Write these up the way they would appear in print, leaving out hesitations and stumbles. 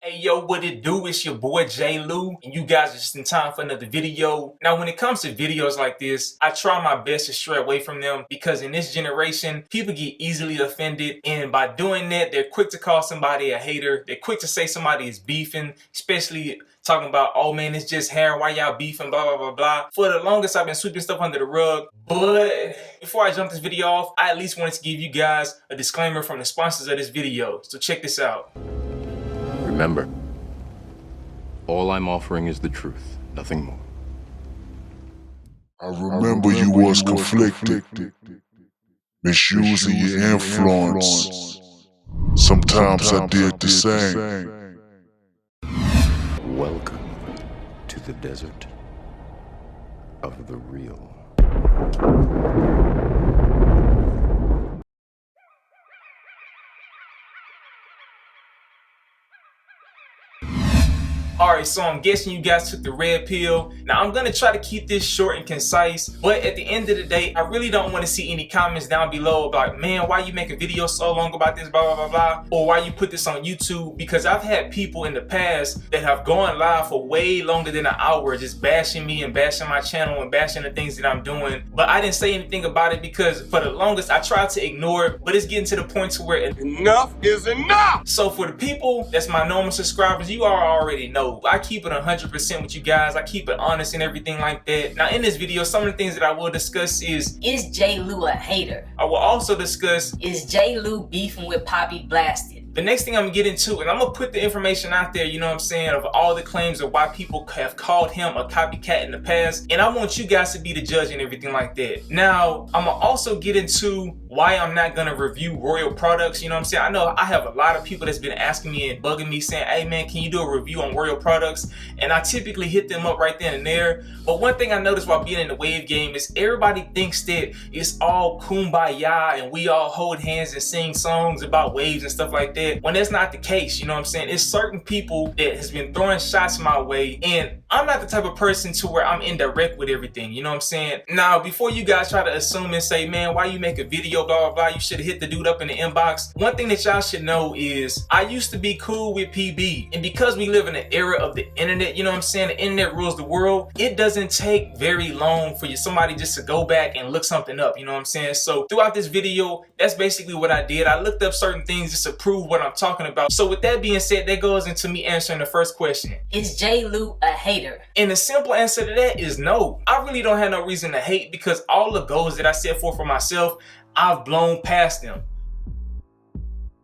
Hey yo, what it do? It's your boy J Lou, and you guys are just in time for another video. Now, when it comes to videos like this, I try my best to stray away from them because in this generation, people get easily offended, and by doing that, they're quick to call somebody a hater. They're quick to say somebody is beefing, especially talking about, oh man, it's just hair, why y'all beefing, blah, blah, blah, blah. For the longest, I've been sweeping stuff under the rug, but before I jump this video off, I at least wanted to give you guys a disclaimer from the sponsors of this video. So check this out. Remember, all I'm offering is the truth, nothing more. I remember you was conflicted, misusing your influence. Sometimes I did the same. Welcome to the desert of the real. Alright, so I'm guessing you guys took the red pill. Now, I'm gonna try to keep this short and concise, but at the end of the day, I really don't want to see any comments down below about, man, why you make a video so long about this, blah, blah, blah, blah, or why you put this on YouTube, because I've had people in the past that have gone live for way longer than an hour just bashing me and bashing my channel and bashing the things that I'm doing, but I didn't say anything about it because for the longest, I tried to ignore it, but it's getting to the point to where enough is enough! So for the people that's my normal subscribers, you already know. I keep it 100% with you guys. I keep it honest and everything like that. Now in this video, some of the things that I will discuss is J Lou a hater? I will also discuss Is J Lou beefing with Poppy Blasted? the next thing I'm gonna get into, and I'm gonna put the information out there, you know what I'm saying, of all the claims of why people have called him a copycat in the past, and I want you guys to be the judge and everything like that. Now, I'm gonna also get into why I'm not gonna review Royal products, you know what I'm saying? I know I have a lot of people that's been asking me and bugging me saying, hey man, can you do a review on Royal products? And I typically hit them up right then and there. But one thing I noticed while being in the wave game is everybody thinks that it's all kumbaya and we all hold hands and sing songs about waves and stuff like that, when that's not the case, you know what I'm saying? It's certain people that has been throwing shots my way, and I'm not the type of person to where I'm indirect with everything, you know what I'm saying? Now, before you guys try to assume and say, man, why you make a video, blah, blah, blah, you should have hit the dude up in the inbox. One thing that y'all should know is I used to be cool with PB, and because we live in an era of the internet, you know what I'm saying? The internet rules the world. It doesn't take very long for somebody just to go back and look something up, you know what I'm saying? So throughout this video, that's basically what I did. I looked up certain things just to prove what I'm talking about. So with that being said, that goes into me answering the first question. Is J Lou a hater? And the simple answer to that is no. I really don't have no reason to hate because all the goals that I set forth for myself, I've blown past them.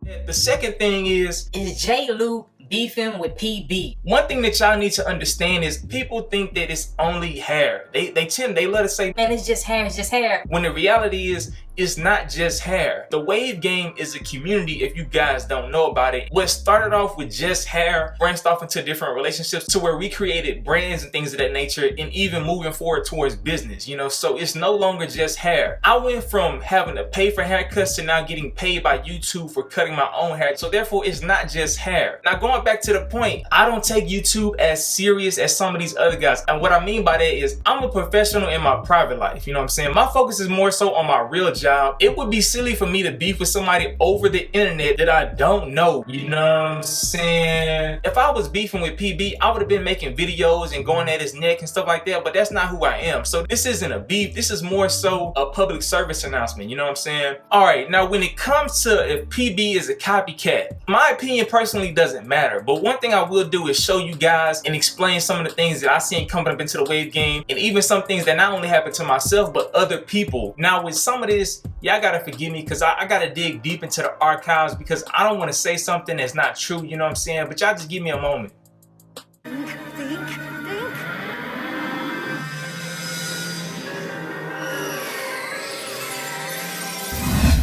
The second thing is J Lou beefing with PB? One thing that y'all need to understand is people think that it's only hair. They let us say, man, it's just hair, it's just hair. When the reality is, it's not just hair. The wave game is a community if you guys don't know about it. What started off with just hair branched off into different relationships to where we created brands and things of that nature, and even moving forward towards business, you know? So it's no longer just hair. I went from having to pay for haircuts to now getting paid by YouTube for cutting my own hair. So therefore it's not just hair. Now going back to the point, I don't take YouTube as serious as some of these other guys. And what I mean by that is I'm a professional in my private life, you know what I'm saying? My focus is more so on my real job. It would be silly for me to beef with somebody over the internet that I don't know, you know what I'm saying? If I was beefing with PB, I would have been making videos and going at his neck and stuff like that, but that's not who I am. So this isn't a beef, this is more so a public service announcement, you know what I'm saying? All right, now when it comes to if PB is a copycat, my opinion personally doesn't matter, but one thing I will do is show you guys and explain some of the things that I seen coming up into the wave game, and even some things that not only happen to myself, but other people. Now with some of this, y'all gotta forgive me because I gotta dig deep into the archives because I don't want to say something that's not true, you know what I'm saying? But y'all just give me a moment. Think.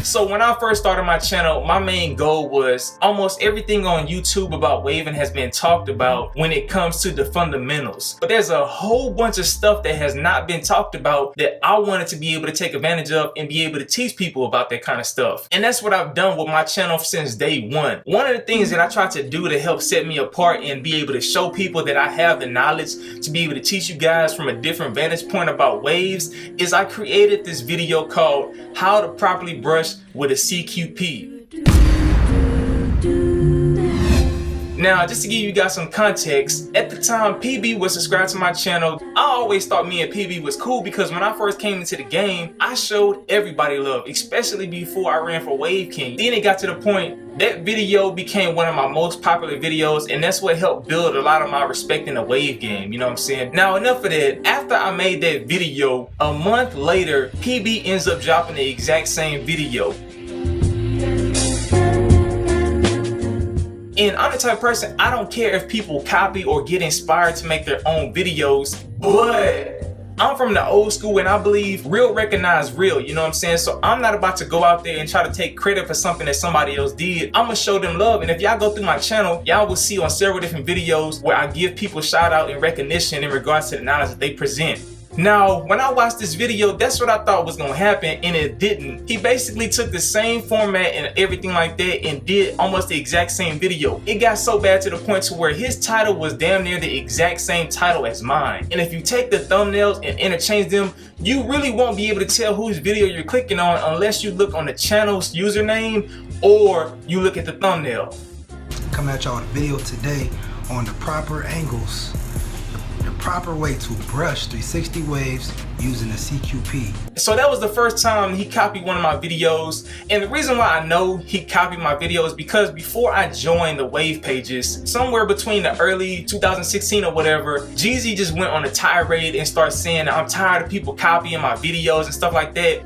So when I first started my channel, my main goal was almost everything on YouTube about waving has been talked about when it comes to the fundamentals. But there's a whole bunch of stuff that has not been talked about that I wanted to be able to take advantage of and be able to teach people about that kind of stuff. And that's what I've done with my channel since day one. One of the things that I try to do to help set me apart and be able to show people that I have the knowledge to be able to teach you guys from a different vantage point about waves is I created this video called How to Properly Brush with a CQP. Now, just to give you guys some context, at the time PB was subscribed to my channel. I always thought me and PB was cool because when I first came into the game, I showed everybody love, especially before I ran for Wave King. Then it got to the point that video became one of my most popular videos, and that's what helped build a lot of my respect in the Wave game, you know what I'm saying? Now, enough of that. After I made that video, a month later, PB ends up dropping the exact same video. And I'm the type of person, I don't care if people copy or get inspired to make their own videos, but I'm from the old school and I believe real recognize real, you know what I'm saying? So I'm not about to go out there and try to take credit for something that somebody else did. I'm gonna show them love, and if y'all go through my channel, y'all will see on several different videos where I give people shout out and recognition in regards to the knowledge that they present. Now, when I watched this video, that's what I thought was gonna happen, and it didn't. He basically took the same format and everything like that and did almost the exact same video. It got so bad to the point to where his title was damn near the exact same title as mine. And if you take the thumbnails and interchange them, you really won't be able to tell whose video you're clicking on unless you look on the channel's username or you look at the thumbnail. Coming at y'all with a video today on the proper angles. The proper way to brush 360 waves using a CQP. So that was the first time he copied one of my videos, and the reason why I know he copied my video is because before I joined the wave pages, somewhere between the early 2016 or whatever, Jeezy just went on a tirade and started saying I'm tired of people copying my videos and stuff like that.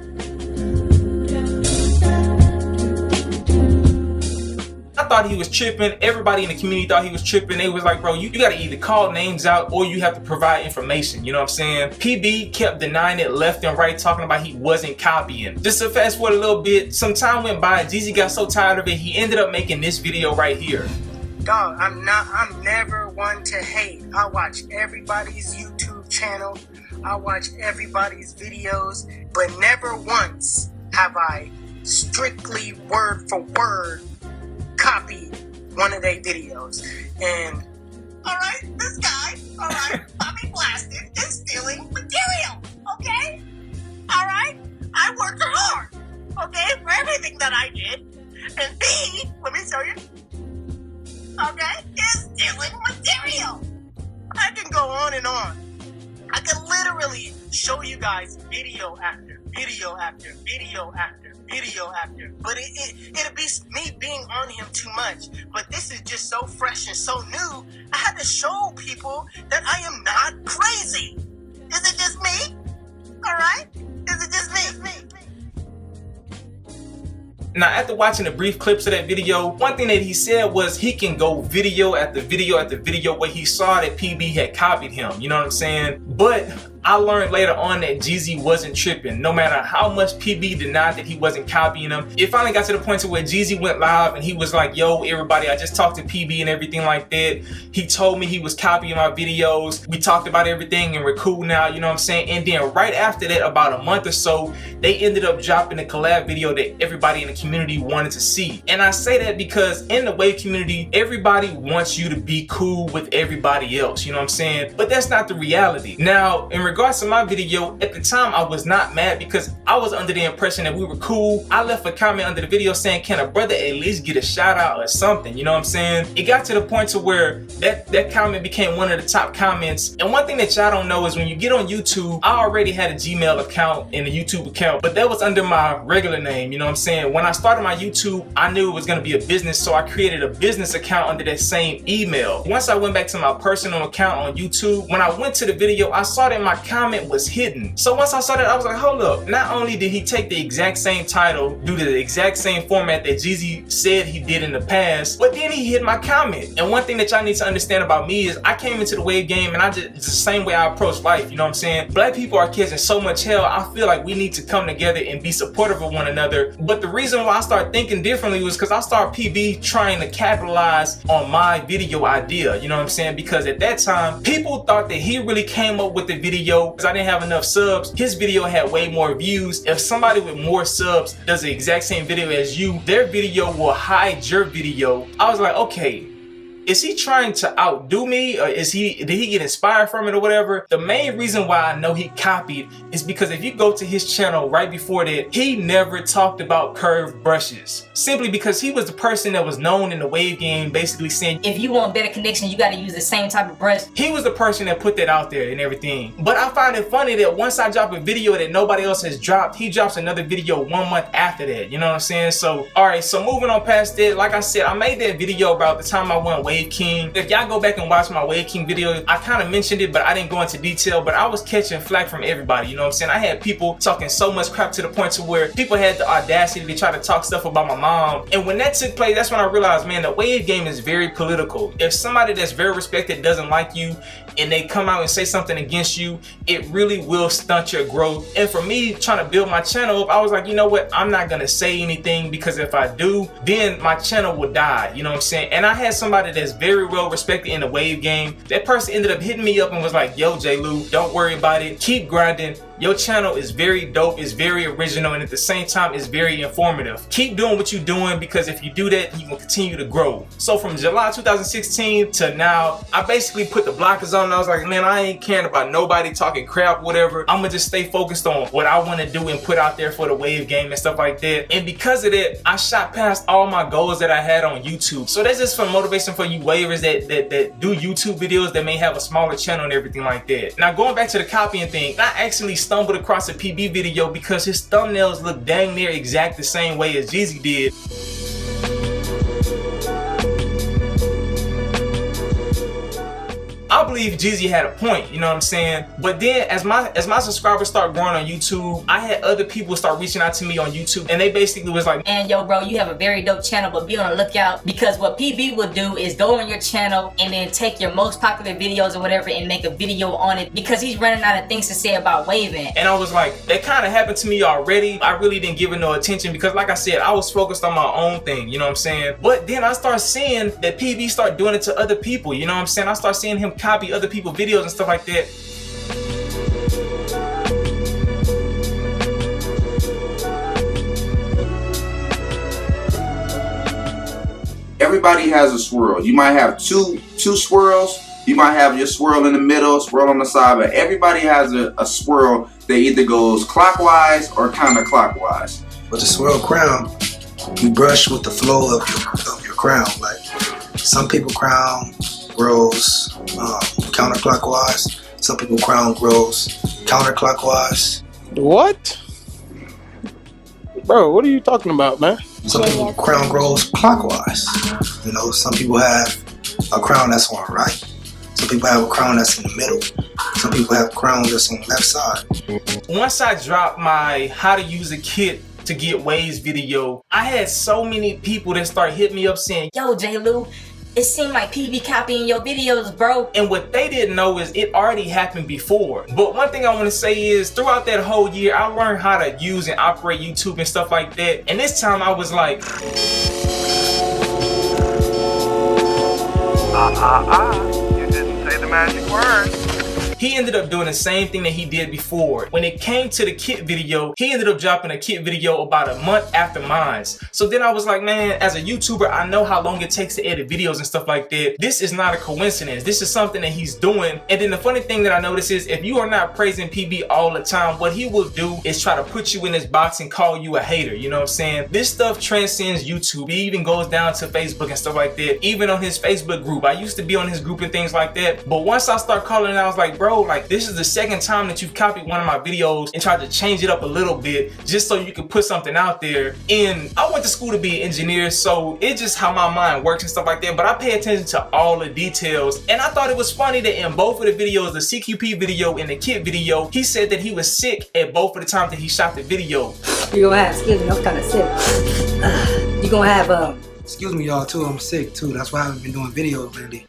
I thought he was tripping. Everybody in the community thought he was tripping. They was like, bro, you gotta either call names out or you have to provide information, you know what I'm saying? PB kept denying it left and right, talking about he wasn't copying. Just to fast forward a little bit, some time went by, Jeezy got so tired of it, he ended up making this video right here. Dog, I'm never one to hate. I watch everybody's YouTube channel. I watch everybody's videos, but never once have I strictly word for word copy one of their videos. And alright, this guy, alright, Bobby Blasted is stealing material, okay? Alright? I worked hard, okay, for everything that I did. And B, let me show you, okay, is stealing material. I can go on and on. I can literally show you guys video after video after video after video after, but it'll be me being on him too much. But this is just so fresh and so new, I had to show people that I am not crazy. Is it just me? Alright? Is it just me? Now, after watching the brief clips of that video, one thing that he said was he can go video after video after video where he saw that PB had copied him, you know what I'm saying? But I learned later on that Jeezy wasn't tripping. No matter how much PB denied that he wasn't copying him, it finally got to the point to where Jeezy went live and he was like, yo, everybody, I just talked to PB and everything like that. He told me he was copying my videos. We talked about everything and we're cool now, you know what I'm saying? And then right after that, about a month or so, they ended up dropping a collab video that everybody in the community wanted to see. And I say that because in the wave community, everybody wants you to be cool with everybody else, you know what I'm saying? But that's not the reality. Now, in regards to my video, at the time I was not mad because I was under the impression that we were cool. I left a comment under the video saying, can a brother at least get a shout out or something, you know what I'm saying? It got to the point to where that comment became one of the top comments. And one thing that y'all don't know is when you get on YouTube, I already had a Gmail account and a YouTube account, but that was under my regular name, you know what I'm saying? When I started my YouTube, I knew it was going to be a business, so I created a business account under that same email. Once I went back to my personal account on YouTube, when I went to the video, I saw that my comment was hidden. So once I saw that, I was like, hold up. Not only did he take the exact same title, do the exact same format that Jeezy said he did in the past, but then he hid my comment. And one thing that y'all need to understand about me is I came into the wave game and it's the same way I approach life, you know what I'm saying? Black people are catching so much hell, I feel like we need to come together and be supportive of one another. But the reason why I started thinking differently was because I started PB trying to capitalize on my video idea, you know what I'm saying? Because at that time, people thought that he really came up with the video because I didn't have enough subs. His video had way more views. If somebody with more subs does the exact same video as you, their video will hide your video. I was like, okay, is he trying to outdo me, or did he get inspired from it or whatever? The main reason why I know he copied is because if you go to his channel right before that, he never talked about curved brushes. Simply because he was the person that was known in the wave game basically saying, if you want better connection, you gotta use the same type of brush. he was the person that put that out there and everything. But I find it funny that once I drop a video that nobody else has dropped, he drops another video 1 month after that. You know what I'm saying? So, alright, so moving on past that, like I said, I made that video about the time I won Wave King. If y'all go back and watch my Wave King video, I kind of mentioned it, but I didn't go into detail, but I was catching flack from everybody, you know what I'm saying? I had people talking so much crap to the point to where people had the audacity to try to talk stuff about my mom. And when that took place, that's when I realized, man, the wave game is very political. If somebody that's very respected doesn't like you and they come out and say something against you, it really will stunt your growth. And for me, trying to build my channel up, I was like, you know what, I'm not gonna say anything, because if I do, then my channel will die, you know what I'm saying? And I had somebody that's very well respected in the wave game. That person ended up hitting me up and was like, yo, J. Lou, don't worry about it, keep grinding. Your channel is very dope, it's very original, and at the same time, it's very informative. Keep doing what you're doing, because if you do that, you will continue to grow. So from July 2016 to now, I basically put the blockers on, and I was like, man, I ain't caring about nobody talking crap, whatever. I'm gonna just stay focused on what I want to do and put out there for the wave game and stuff like that. And because of that, I shot past all my goals that I had on YouTube. So that's just for motivation for you wavers that do YouTube videos that may have a smaller channel and everything like that. Now going back to the copying thing, I actually stumbled across a PB video because his thumbnails look dang near exact the same way as Jeezy did. I believe Jeezy had a point, you know what I'm saying? But then as my subscribers start growing on YouTube, I had other people start reaching out to me on YouTube, and they basically was like, and yo bro, you have a very dope channel, but be on the lookout, because what PB will do is go on your channel and then take your most popular videos or whatever and make a video on it, because he's running out of things to say about waving. And I was like, that kind of happened to me already. I really didn't give it no attention, because like I said, I was focused on my own thing, you know what I'm saying? But then I started seeing that PB start doing it to other people, you know what I'm saying? I started seeing him copy other people's videos and stuff like that. Everybody has a swirl. You might have two swirls. You might have your swirl in the middle, swirl on the side, but everybody has a swirl that either goes clockwise or counterclockwise. With the swirl crown, you brush with the flow of your crown. Like some people crown grows counterclockwise. Some people crown grows counterclockwise. What? Bro, what are you talking about, man? Some people crown grows clockwise. You know, some people have a crown that's on the right. Some people have a crown that's in the middle. Some people have crowns that's on the left side. Once I dropped my how to use a kit to get waves video, I had so many people that start hitting me up saying, yo J. Lou, it seemed like PB copying your videos, bro. And what they didn't know is it already happened before. But one thing I want to say is throughout that whole year, I learned how to use and operate YouTube and stuff like that. And this time I was like, You didn't say the magic word. he ended up doing the same thing that he did before. When it came to the kit video, he ended up dropping a kit video about a month after mine. So then I was like, man, as a YouTuber, I know how long it takes to edit videos and stuff like that. This is not a coincidence. This is something that he's doing. And then the funny thing that I noticed is if you are not praising PB all the time, what he will do is try to put you in this box and call you a hater. You know what I'm saying? This stuff transcends YouTube. It even goes down to Facebook and stuff like that. Even on his Facebook group. I used to be on his group and things like that. But once I start calling it, I was like, bro, like this is the second time that you've copied one of my videos and tried to change it up a little bit just so you could put something out there. And I went to school to be an engineer, so it's just how my mind works and stuff like that. But I pay attention to all the details. And I thought it was funny that in both of the videos, the CQP video and the kit video, he said that he was sick at both of the times that he shot the video. You're gonna have, excuse me, I'm kind of sick. You're gonna have, Excuse me, y'all, too. I'm sick, too. That's why I haven't been doing videos lately.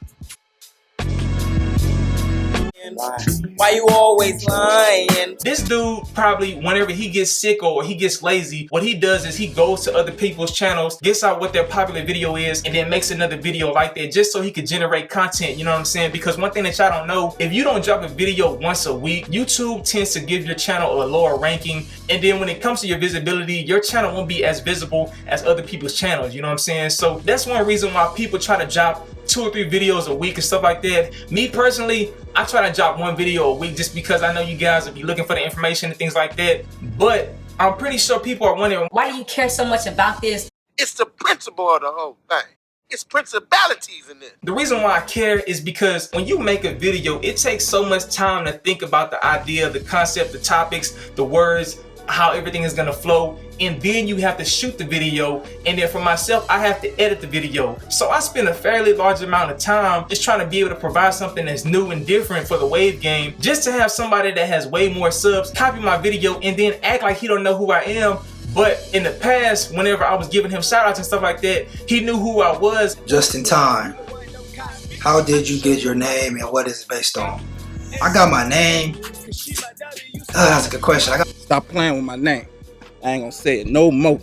Why you always lying? This dude probably, whenever he gets sick or he gets lazy, what he does is he goes to other people's channels, gets out what their popular video is, and then makes another video like that just so he could generate content, you know what I'm saying? Because one thing that y'all don't know, if you don't drop a video once a week, YouTube tends to give your channel a lower ranking, and then when it comes to your visibility, your channel won't be as visible as other people's channels, you know what I'm saying? So that's one reason why people try to drop 2 or 3 videos a week and stuff like that. Me personally, I try to drop 1 video a week just because I know you guys will be looking for the information and things like that. But I'm pretty sure people are wondering, why do you care so much about this? It's the principle of the whole thing. It's principalities in this. The reason why I care is because when you make a video, it takes so much time to think about the idea, the concept, the topics, the words, how everything is gonna flow, and then you have to shoot the video, and then for myself, I have to edit the video. So I spend a fairly large amount of time just trying to be able to provide something that's new and different for the Wave game, just to have somebody that has way more subs copy my video and then act like he don't know who I am. But in the past, whenever I was giving him shout outs and stuff like that, he knew who I was. JustinTIME, how did you get your name and what is it based on? I got my name. That's a good question. Stop playing with my name. I ain't gonna say it no more.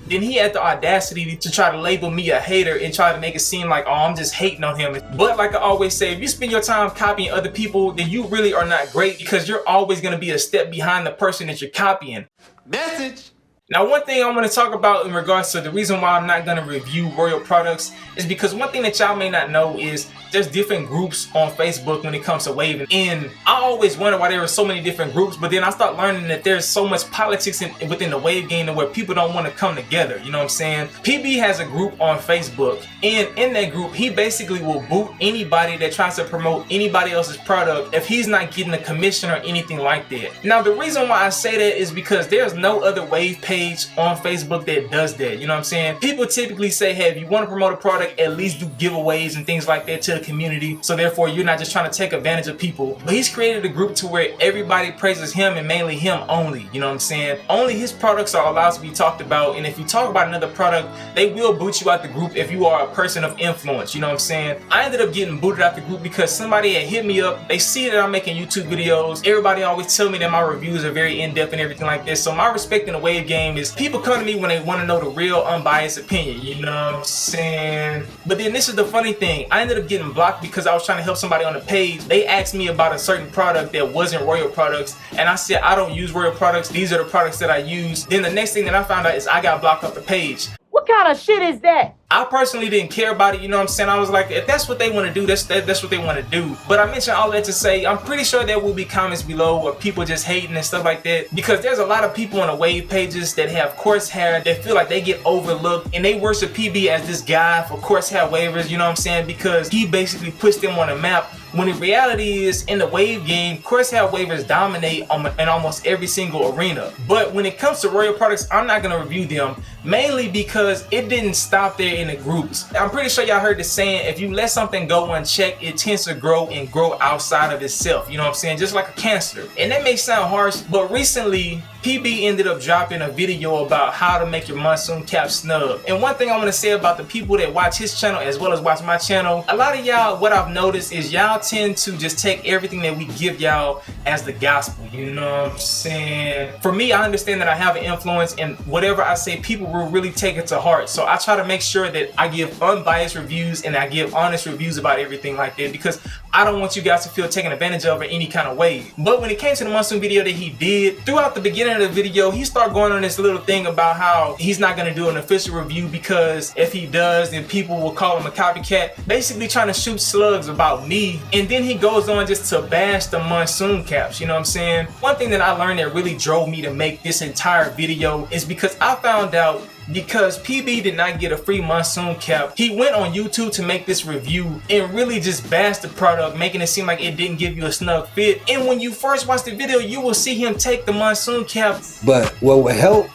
Then he had the audacity to try to label me a hater and try to make it seem like, oh, I'm just hating on him. But like I always say, if you spend your time copying other people, then you really are not great, because you're always gonna be a step behind the person that you're copying. Message. Now, one thing I want to talk about in regards to the reason why I'm not going to review Royal products is because one thing that y'all may not know is there's different groups on Facebook when it comes to waving. And I always wonder why there are so many different groups, but then I start learning that there's so much politics within the wave game where people don't want to come together, you know what I'm saying? PB has a group on Facebook, and in that group, he basically will boot anybody that tries to promote anybody else's product if he's not getting a commission or anything like that. Now, the reason why I say that is because there's no other wave page on Facebook that does that, you know what I'm saying? People typically say, hey, if you want to promote a product, at least do giveaways and things like that to the community, so therefore you're not just trying to take advantage of people. But he's created a group to where everybody praises him and mainly him only, you know what I'm saying? Only his products are allowed to be talked about, and if you talk about another product, they will boot you out the group if you are a person of influence, you know what I'm saying? I ended up getting booted out the group because somebody had hit me up. They see that I'm making YouTube videos. Everybody always tell me that my reviews are very in-depth and everything like this. So my respect in the wave game is people come to me when they want to know the real unbiased opinion, you know what I'm saying? But then this is the funny thing. I ended up getting blocked because I was trying to help somebody on the page. They asked me about a certain product that wasn't Royal products, and I said I don't use Royal products. These are the products that I use. Then the next thing that I found out is I got blocked off the page. What kind of shit is that? I personally didn't care about it, you know what I'm saying? I was like, if that's what they want to do, that's what they want to do. But I mentioned all that to say, I'm pretty sure there will be comments below where people just hating and stuff like that, because there's a lot of people on the wave pages that have coarse hair that feel like they get overlooked, and they worship PB as this guy for coarse hair waivers, you know what I'm saying? Because he basically puts them on the map, when the reality is, in the wave game, coarse hair waivers dominate in almost every single arena. But when it comes to Royal products, I'm not going to review them, mainly because it didn't stop there in the groups. I'm pretty sure y'all heard the saying, if you let something go unchecked, it tends to grow and grow outside of itself, you know what I'm saying? Just like a cancer. And that may sound harsh, but recently PB ended up dropping a video about how to make your Monsoon cap snub. And one thing I want to say about the people that watch his channel as well as watch my channel, a lot of y'all, what I've noticed is y'all tend to just take everything that we give y'all as the gospel, you know what I'm saying? For me, I understand that I have an influence, and whatever I say, people will really take it to heart. So I try to make sure that I give unbiased reviews and I give honest reviews about everything like that, because I don't want you guys to feel taken advantage of in any kind of way. But when it came to the Monsoon video that he did, throughout the beginning of the video, he started going on this little thing about how he's not going to do an official review because if he does, then people will call him a copycat, basically trying to shoot slugs about me. And then he goes on just to bash the Monsoon caps, you know what I'm saying? One thing that I learned that really drove me to make this entire video is because I found out, because PB did not get a free Monsoon cap, he went on YouTube to make this review and really just bashed the product, making it seem like it didn't give you a snug fit. And when you first watch the video, you will see him take the Monsoon cap. But what would help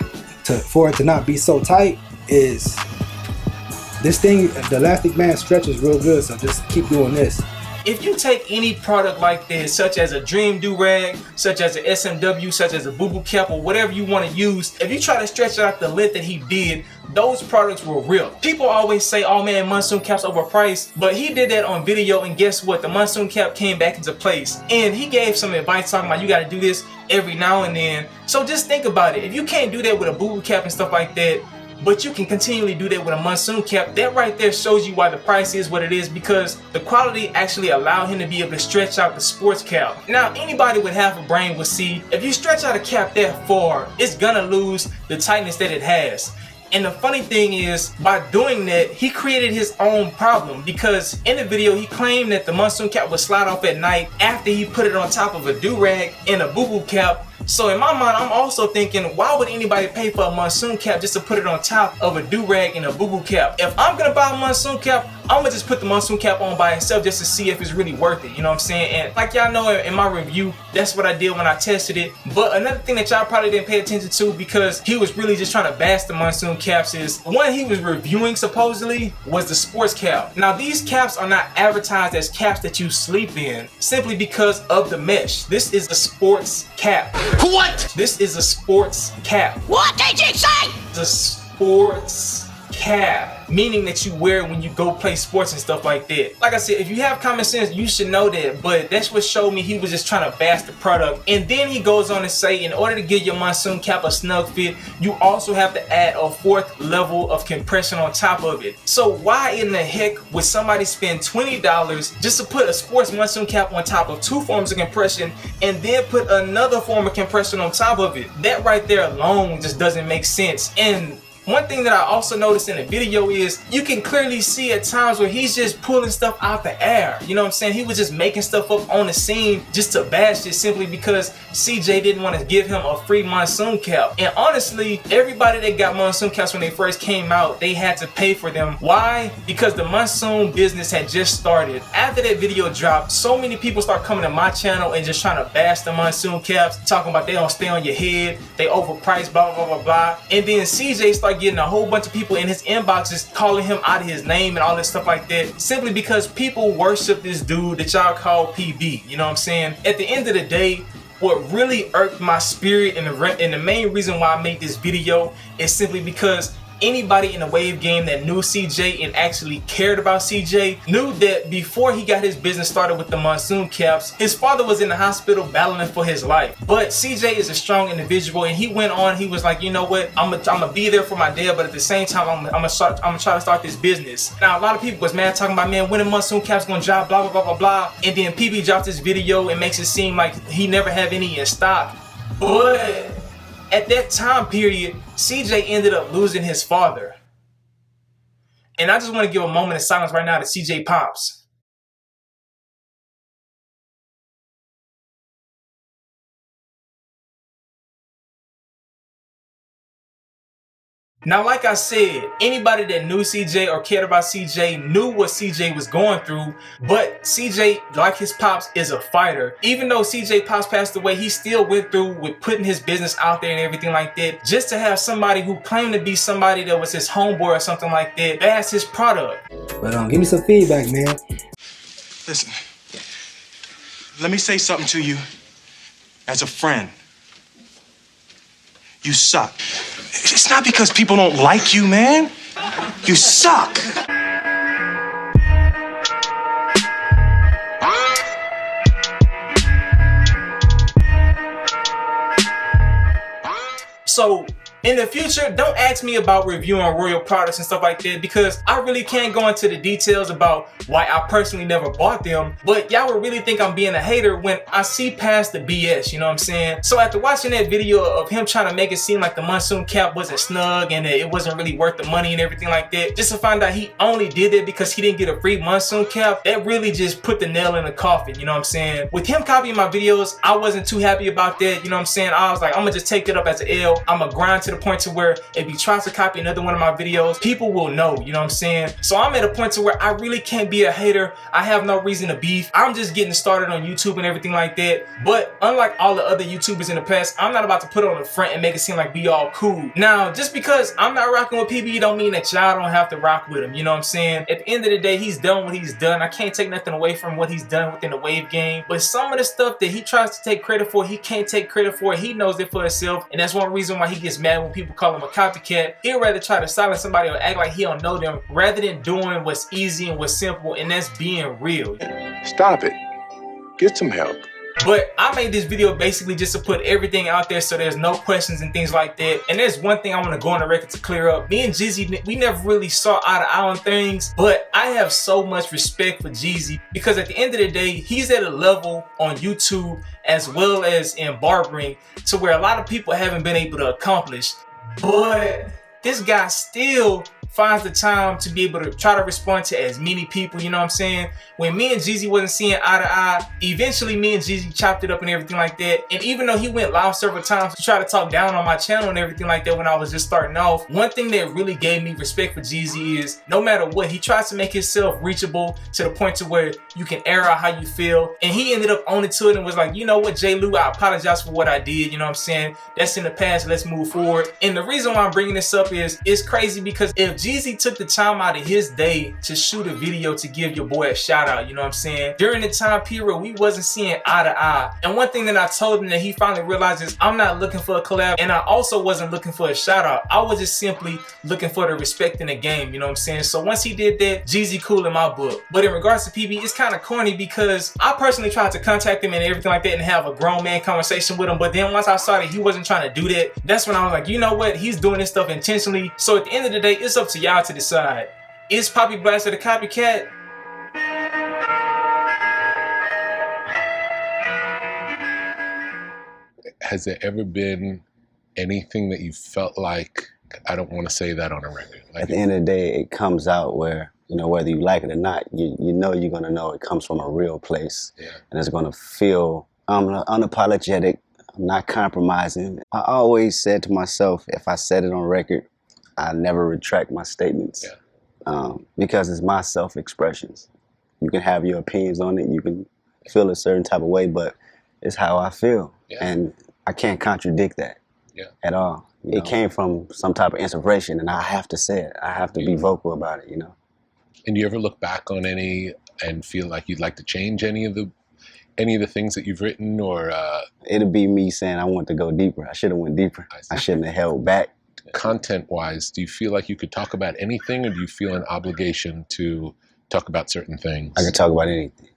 for it to not be so tight is this thing, the elastic band stretches real good, so just keep doing this. If you take any product like this, such as a Dream Do-Rag, such as an SMW, such as a BUUUUUTTT cap, or whatever you want to use, if you try to stretch out the length that he did, those products were real. People always say, oh man, Monsoon cap's overpriced, but he did that on video, and guess what? The Monsoon cap came back into place, and he gave some advice talking about you got to do this every now and then. So just think about it. If you can't do that with a BUUUUUTTT cap and stuff like that, but you can continually do that with a Monsoon cap, that right there shows you why the price is what it is, because the quality actually allowed him to be able to stretch out the sports cap. Now, anybody with half a brain would see, if you stretch out a cap that far, it's gonna lose the tightness that it has. And the funny thing is, by doing that, he created his own problem, because in the video he claimed that the Monsoon cap would slide off at night after he put it on top of a do-rag and a BUUUUUTTT cap. So in my mind, I'm also thinking, why would anybody pay for a Monsoon cap just to put it on top of a do-rag and a BUUUUUTTT cap? If I'm gonna buy a Monsoon cap, I'm gonna just put the Monsoon cap on by itself just to see if it's really worth it, you know what I'm saying? And like y'all know in my review, that's what I did when I tested it. But another thing that y'all probably didn't pay attention to, because he was really just trying to bash the Monsoon caps, is one he was reviewing supposedly was the sports cap. Now these caps are not advertised as caps that you sleep in, simply because of the mesh. This is a sports cap. What? This is a sports cap. What did you say? It's a sports cap, meaning that you wear it when you go play sports and stuff like that. Like I said, if you have common sense, you should know that, but that's what showed me he was just trying to bash the product. And then he goes on to say, in order to give your Monsoon cap a snug fit, you also have to add a 4th level of compression on top of it. So why in the heck would somebody spend $20 just to put a sports Monsoon cap on top of 2 forms of compression and then put another form of compression on top of it? That right there alone just doesn't make sense. And one thing that I also noticed in the video is you can clearly see at times where he's just pulling stuff out the air. You know what I'm saying? He was just making stuff up on the scene just to bash it, simply because CJ didn't want to give him a free Monsoon cap. And honestly, everybody that got Monsoon caps when they first came out, they had to pay for them. Why? Because the Monsoon business had just started. After that video dropped, so many people start coming to my channel and just trying to bash the Monsoon caps, talking about they don't stay on your head, they overpriced, blah, blah, blah, blah. And then CJ started getting a whole bunch of people in his inboxes calling him out of his name and all this stuff like that, simply because people worship this dude that y'all call PB. You know what I'm saying? At the end of the day, what really irked my spirit and the main reason why I made this video is simply because anybody in the Wave game that knew CJ and actually cared about CJ knew that before he got his business started with the Monsoon caps, his father was in the hospital battling for his life. But CJ is a strong individual, and he went on, he was like, you know what, I'm gonna be there for my dad, but at the same time, I'm gonna try to start this business. Now, a lot of people was mad talking about, man, when the Monsoon caps gonna drop, blah, blah, blah, blah, blah. And then PB dropped this video and makes it seem like he never have any in stock. But at that time period, CJ ended up losing his father. And I just want to give a moment of silence right now to CJ Pops. Now, like I said, anybody that knew CJ or cared about CJ knew what CJ was going through, but CJ, like his pops, is a fighter. Even though CJ Pops passed away, he still went through with putting his business out there and everything like that, just to have somebody who claimed to be somebody that was his homeboy or something like that bash his product. But give me some feedback, man. Listen, let me say something to you as a friend. You suck. It's not because people don't like you, man. You suck. So in the future, don't ask me about reviewing Royal products and stuff like that, because I really can't go into the details about why I personally never bought them. But y'all would really think I'm being a hater when I see past the BS, you know what I'm saying? So after watching that video of him trying to make it seem like the Monsoon cap wasn't snug and that it wasn't really worth the money and everything like that, just to find out he only did it because he didn't get a free Monsoon cap, that really just put the nail in the coffin, you know what I'm saying? With him copying my videos, I wasn't too happy about that, you know what I'm saying? I was like, I'm gonna just take it up as an L. I'm gonna grind to the point to where if he tries to copy another one of my videos, people will know, you know what I'm saying? So I'm at a point to where I really can't be a hater. I have no reason to beef. I'm just getting started on YouTube and everything like that. But unlike all the other YouTubers in the past, I'm not about to put on the front and make it seem like we all cool. Now, just because I'm not rocking with PB don't mean that y'all don't have to rock with him, you know what I'm saying? At the end of the day, he's done what he's done. I can't take nothing away from what he's done within the Wave game. But some of the stuff that he tries to take credit for, he can't take credit for. He knows it for himself. And that's one reason why he gets mad when people call him a copycat. He'd rather try to silence somebody or act like he don't know them rather than doing what's easy and what's simple, and that's being real. Stop it. Get some help. But I made this video basically just to put everything out there so there's no questions and things like that. And there's one thing I want to go on the record to clear up. Me and Jeezy, we never really saw eye to eye on things, but I have so much respect for Jeezy because at the end of the day, he's at a level on YouTube as well as in barbering to where a lot of people haven't been able to accomplish. But this guy still finds the time to be able to try to respond to as many people, you know what I'm saying? When me and Jeezy wasn't seeing eye to eye, eventually me and Jeezy chopped it up and everything like that. And even though he went live several times to try to talk down on my channel and everything like that when I was just starting off, one thing that really gave me respect for Jeezy is no matter what, he tries to make himself reachable to the point to where you can air out how you feel. And he ended up owning to it and was like, you know what, J. Lou, I apologize for what I did, you know what I'm saying? That's in the past, let's move forward. And the reason why I'm bringing this up is, it's crazy because if Jeezy took the time out of his day to shoot a video to give your boy a shout out, you know what I'm saying? During the time period, we wasn't seeing eye to eye. And one thing that I told him that he finally realized is I'm not looking for a collab, and I also wasn't looking for a shout out. I was just simply looking for the respect in the game, you know what I'm saying? So once he did that, Jeezy cool in my book. But in regards to PB, it's kind of corny because I personally tried to contact him and everything like that and have a grown man conversation with him, but then once I saw that he wasn't trying to do that, that's when I was like, you know what, he's doing this stuff intentionally. So at the end of the day, it's up to y'all to decide. Is Poppy Blasted a copycat? Has there ever been anything that you felt like, I don't want to say that on a record? Like, at the end of the day, it comes out where, you know, whether you like it or not, you know you're going to know it comes from a real place. Yeah. And it's going to feel unapologetic. I'm not compromising. I always said to myself, if I said it on record, I never retract my statements. Yeah. Because it's my self-expressions. You can have your opinions on it, you can feel a certain type of way, but it's how I feel. Yeah. And I can't contradict that at all. You know? It came from some type of inspiration, and I have to say it. I have to be vocal about it, you know. And do you ever look back on any and feel like you'd like to change any of the things that you've written, or it'll be me saying I want to go deeper. I should have went deeper. I shouldn't have held back. Content-wise, do you feel like you could talk about anything, or do you feel an obligation to talk about certain things? I can talk about anything.